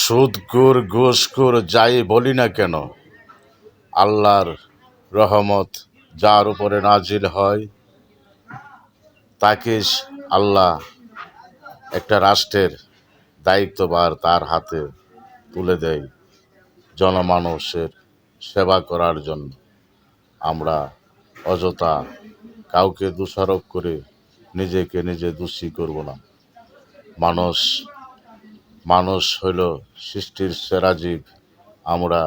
সুদখোর ঘুষখোর যাই বলি না কেন, আল্লাহর রহমত যার উপরে নাজিল হয় তাকে আল্লাহ একটা রাষ্ট্রের দায়িত্বভার তার হাতে তুলে দেয় জনমানুষের সেবা করার জন্য। আমরা অযথা কাউকে দোষারোপ করে নিজেকে নিজে দোষী করব না। মানুষ মানুষ হইল সৃষ্টির সেরা জীব। আমরা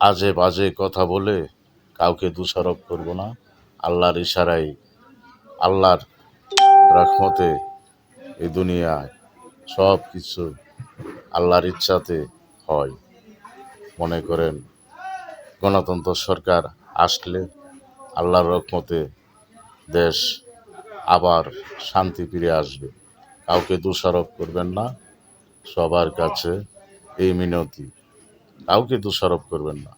আজে বাজে কথা বলে কাউকে দোষারোপ করব না। আল্লাহর ইশারায়, আল্লাহর রহমতে এই দুনিয়ায় সব কিছু আল্লাহর ইচ্ছাতে হয়। মনে করেন গণতন্ত্র সরকার আসলে আল্লাহর রহমতে দেশ আবার শান্তি ফিরে আসবে। কাউকে দোষারোপ করবেন না। সবার কাছে এই মিনতি, কাউকে দোষারোপ করবেন না।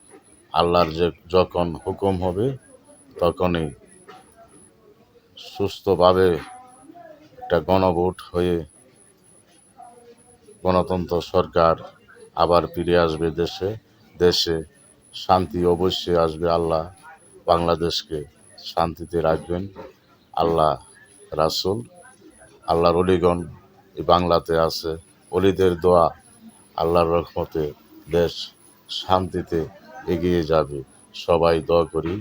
আল্লাহর যখন হুকুম হবে তখনই সুস্থভাবে একটা গণভোট হয়ে গণতন্ত্র সরকার আবার ফিরে আসবে দেশে। দেশে শান্তি অবশ্যই আসবে। আল্লাহ বাংলাদেশকে শান্তিতে রাখবেন। আল্লাহ, রাসূল, আল্লাহর অলিগণ এই বাংলাতে আছে। অলিদের দোয়া, আল্লাহর রহমতে দেশ শান্তিতে এগিয়ে যাবে। সবাই দোয়া করি,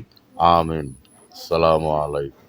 আমিন। আসসালামু আলাইকুম।